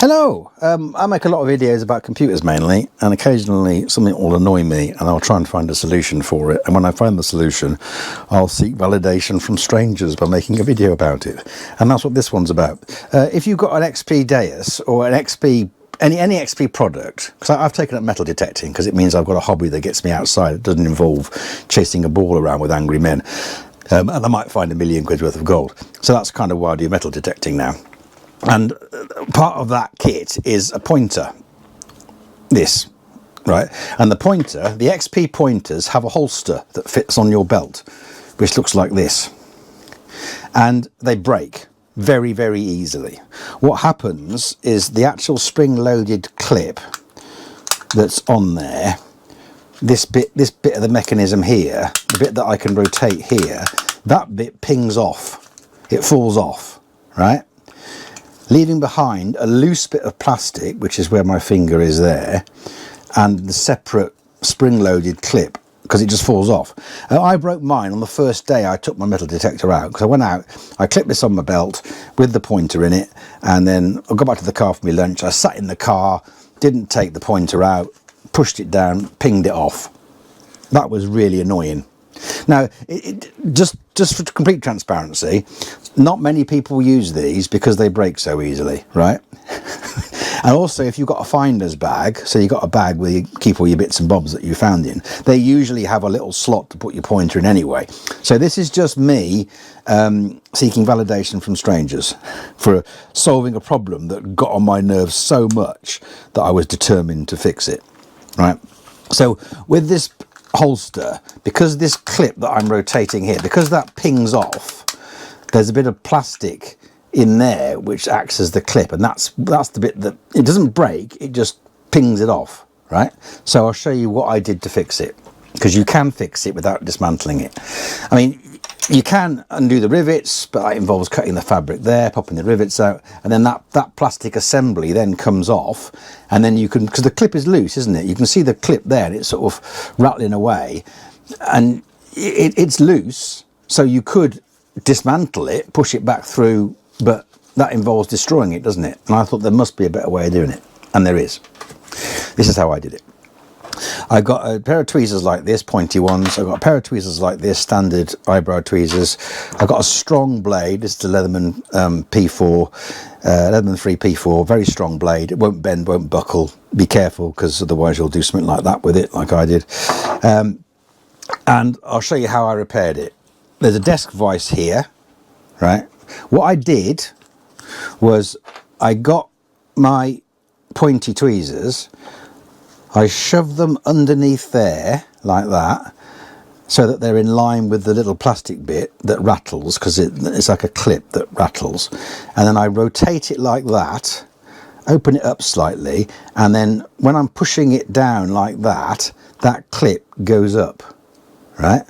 Hello, I make a lot of videos about computers mainly, and occasionally something will annoy me and I'll try and find a solution for it, and when I find the solution I'll seek validation from strangers by making a video about it, and that's what this one's about. If you've got an XP Deus or an XP, any XP product, because I've taken up metal detecting because it means I've got a hobby that gets me outside. It doesn't involve chasing a ball around with angry men, and I might find £1 million worth of gold, so that's kind of why I do metal detecting now. And part of that kit is a pointer, this, right? And the pointer, the XP pointers have a holster that fits on your belt, which looks like this. And they break very, very easily. What happens is the actual spring-loaded clip that's on there, this bit of the mechanism here, the bit that I can rotate here, that bit pings off. It falls off, right? Leaving behind a loose bit of plastic, which is where my finger is there, and the separate spring-loaded clip, because it just falls off. I broke mine on the first day I took my metal detector out, because I went out, I clipped this on my belt with the pointer in it, and then I got back to the car for my lunch. I sat in the car, didn't take the pointer out, pushed it down, pinged it off. That was really annoying. Now, just for complete transparency, not many people use these because they break so easily, right? And also, if you've got a finder's bag, so you've got a bag where you keep all your bits and bobs that you found in, they usually have a little slot to put your pointer in anyway. So this is just me seeking validation from strangers for solving a problem that got on my nerves so much that I was determined to fix it, right? So with this holster, because this clip that I'm rotating here, because that pings off, there's a bit of plastic in there which acts as the clip, and that's the bit that it doesn't break, it just pings it off, right? So I'll show you what I did to fix it, because you can fix it without dismantling it. I mean, you can undo the rivets, but that involves cutting the fabric there, popping the rivets out, and then that plastic assembly then comes off, and then you can, because the clip is loose, isn't it? You can see the clip there, and it's sort of rattling away, and it's loose, so you could dismantle it, push it back through, but that involves destroying it, doesn't it? And I thought there must be a better way of doing it, and there is. This is how I did it. I got a pair of tweezers like this, pointy ones. I got a pair of tweezers like this, standard eyebrow tweezers. I got a strong blade. This is the Leatherman P4, Leatherman 3 P4, very strong blade. It won't bend, won't buckle. Be careful, because otherwise you'll do something like that with it, like I did. And I'll show you how I repaired it. There's a desk vise here, right? What I did was I got my pointy tweezers, I shoved them underneath there like that, so that they're in line with the little plastic bit that rattles, because it's like a clip that rattles, and then I rotate it like that, open it up slightly, and then when I'm pushing it down like that, that clip goes up, right?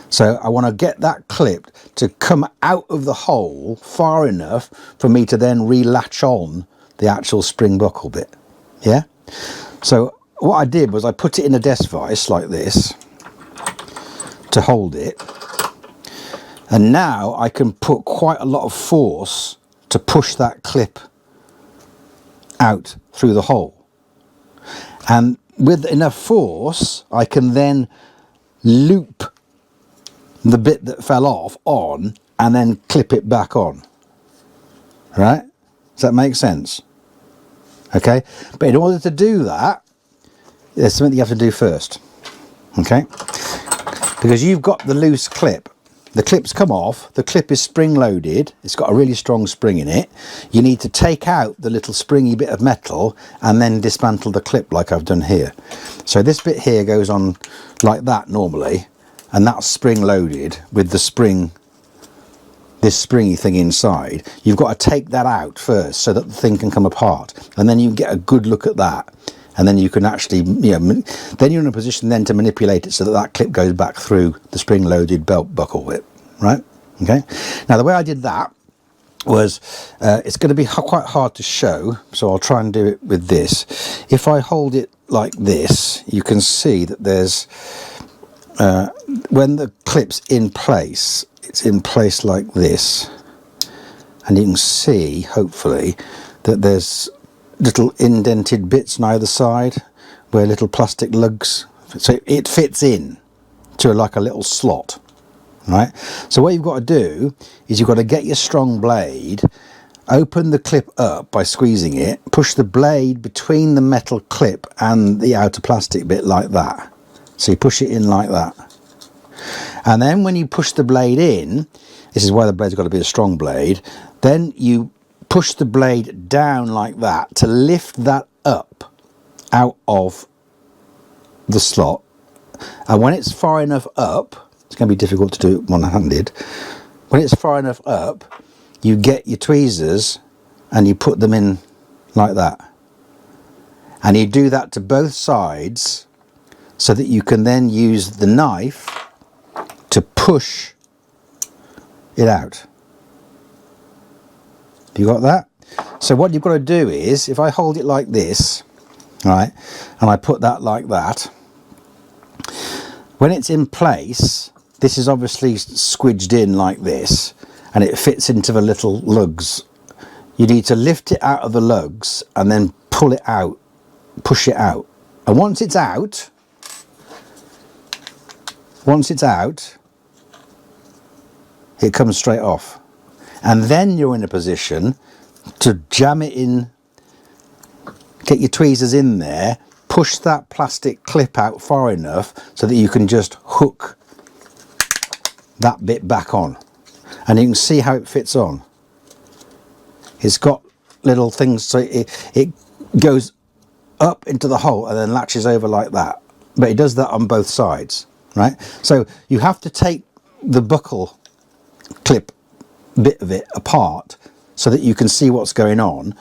So I want to get that clip to come out of the hole far enough for me to then re-latch on the actual spring buckle bit, yeah? So what I did was I put it in a desk vise like this to hold it, and now I can put quite a lot of force to push that clip out through the hole, and with enough force I can then loop the bit that fell off on and then clip it back on, right? Does that make sense? Okay, but in order to do that, there's something you have to do first, okay? Because you've got the loose clip. The clip's come off, the clip is spring loaded, it's got a really strong spring in it. You need to take out the little springy bit of metal and then dismantle the clip like I've done here. So this bit here goes on like that normally, and that's spring loaded with the spring, this springy thing inside. You've got to take that out first so that the thing can come apart, and then you can get a good look at that, and then you can actually, you know, then you're in a position then to manipulate it so that that clip goes back through the spring loaded belt buckle bit, right? Okay, now the way I did that was, it's going to be quite hard to show, so I'll try and do it with this. If I hold it like this, you can see that there's, when the clip's in place, it's in place like this, and you can see, hopefully, that there's little indented bits on either side where little plastic lugs, so it fits in to like a little slot, right? So what you've got to do is you've got to get your strong blade, open the clip up by squeezing it, push the blade between the metal clip and the outer plastic bit like that. So you push it in like that. And then when you push the blade in, this is why the blade's got to be a strong blade, then you push the blade down like that to lift that up out of the slot. And when it's far enough up, it's going to be difficult to do one-handed, when it's far enough up, you get your tweezers and you put them in like that. And you do that to both sides so that you can then use the knife to push it out. You got that? So what you've got to do is, if I hold it like this, right, and I put that like that, when it's in place, this is obviously squidged in like this, and it fits into the little lugs. You need to lift it out of the lugs and then pull it out, push it out. And once it's out, it comes straight off. And then you're in a position to jam it in, get your tweezers in there, push that plastic clip out far enough so that you can just hook that bit back on. And you can see how it fits on. It's got little things, so it goes up into the hole and then latches over like that. But it does that on both sides, right? So you have to take the buckle clip bit of it apart so that you can see what's going on.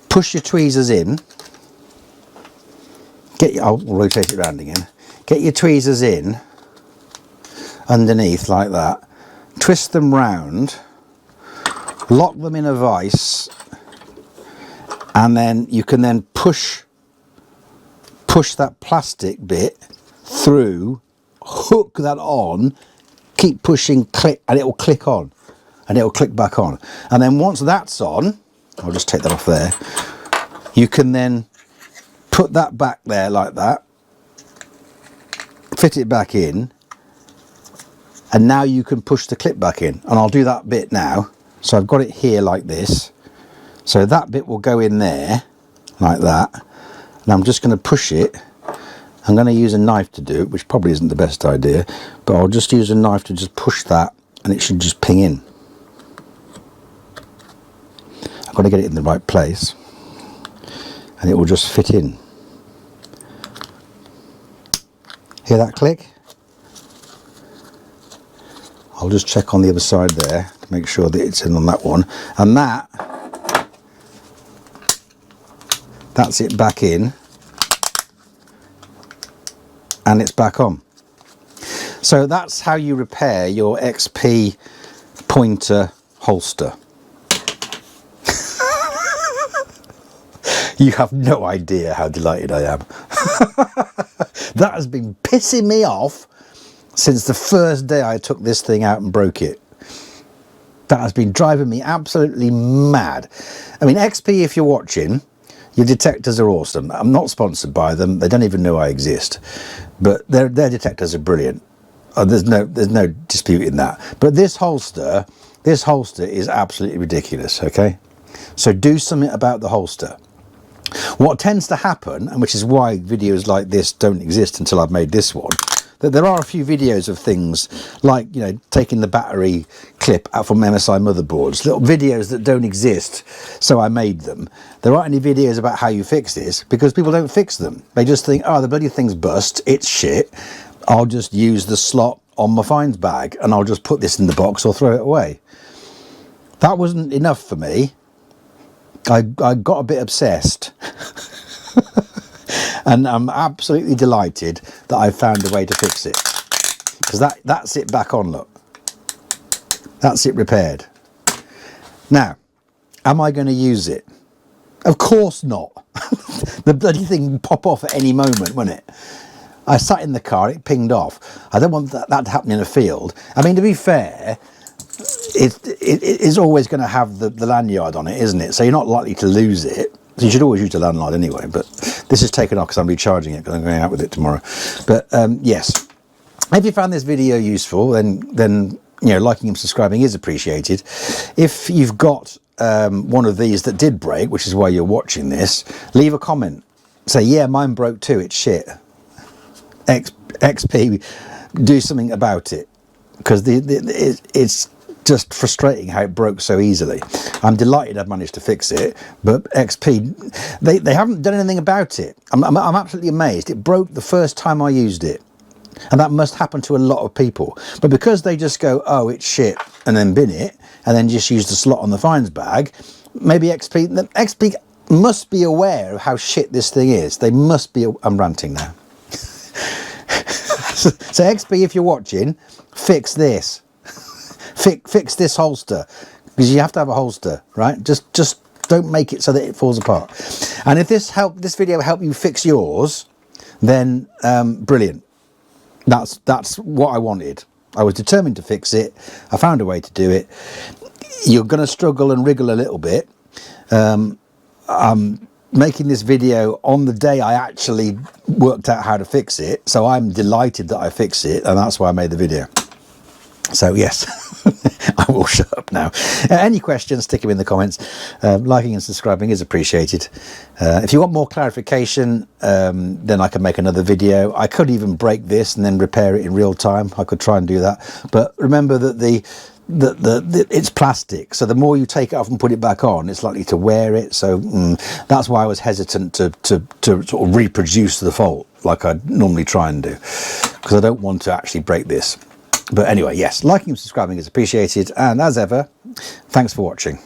Push your tweezers in. I'll rotate it around again. Get your tweezers in underneath like that. Twist them round. Lock them in a vise, and then you can then push that plastic bit through, hook that on, keep pushing, click, and it will click on, and it will click back on. And then once that's on, I'll just take that off there, you can then put that back there like that, fit it back in, and now you can push the clip back in. And I'll do that bit now. So I've got it here like this, so that bit will go in there like that, and I'm just going to push it. I'm going to use a knife to do it, which probably isn't the best idea, but I'll just use a knife to just push that, and it should just ping in. I've got to get it in the right place, and it will just fit in. Hear that click? I'll just check on the other side there to make sure that it's in on that one, and that's it back in, and it's back on. So that's how you repair your XP Pointer holster. You have no idea how delighted I am. That has been pissing me off since the first day I took this thing out and broke it. That has been driving me absolutely mad. I mean, XP, if you're watching, your detectors are awesome. I'm not sponsored by them. They don't even know I exist. But their detectors are brilliant. There's no disputing that. But this holster is absolutely ridiculous, okay? So do something about the holster. What tends to happen, and which is why videos like this don't exist until I've made this one, that there are a few videos of things like, you know, taking the battery clip out from MSI motherboards, little videos that don't exist, so I made them. There aren't any videos about how you fix this because people don't fix them. They just think, oh, the bloody thing's bust, it's shit, I'll just use the slot on my finds bag and I'll just put this in the box or throw it away. That wasn't enough for me. I got a bit obsessed. And I'm absolutely delighted that I've found a way to fix it, because that's it back on, look. That's it repaired. Now, am I going to use it? Of course not. The bloody thing would pop off at any moment, wouldn't it? I sat in the car, it pinged off. I don't want that to happen in a field. I mean, to be fair, it is always going to have the lanyard on it, isn't it? So you're not likely to lose it. So you should always use the lanyard anyway, but this is taken off because I'm recharging it because I'm going out with it tomorrow. But yes, if you found this video useful, then you know, liking and subscribing is appreciated. If you've got one of these that did break, which is why you're watching this, leave a comment. Say, yeah, mine broke too, it's shit. XP, do something about it, because it's just frustrating how it broke so easily. I'm delighted I've managed to fix it, but XP, they haven't done anything about it. I'm absolutely amazed. It broke the first time I used it, and that must happen to a lot of people. But because they just go, oh, it's shit, and then bin it, and then just use the slot on the fines bag, maybe XP must be aware of how shit this thing is. They must be. I'm ranting now. So XP, if you're watching, fix this. Fix this holster, because you have to have a holster, right? Just don't make it so that it falls apart. And if this video helped you fix yours, then brilliant. That's what I wanted. I was determined to fix it. I found a way to do it. You're going to struggle and wriggle a little bit. I'm making this video on the day I actually worked out how to fix it, so I'm delighted that I fixed it, and that's why I made the video. So yes, I will shut up now. Any questions, stick them in the comments. Liking and subscribing is appreciated. If you want more clarification, then I can make another video. I could even break this and then repair it in real time. I could try and do that. But remember that it's plastic, so the more you take it off and put it back on, it's likely to wear it. So that's why I was hesitant to sort of reproduce the fault like I normally try and do, because I don't want to actually break this. But anyway, yes, liking and subscribing is appreciated, and as ever, thanks for watching.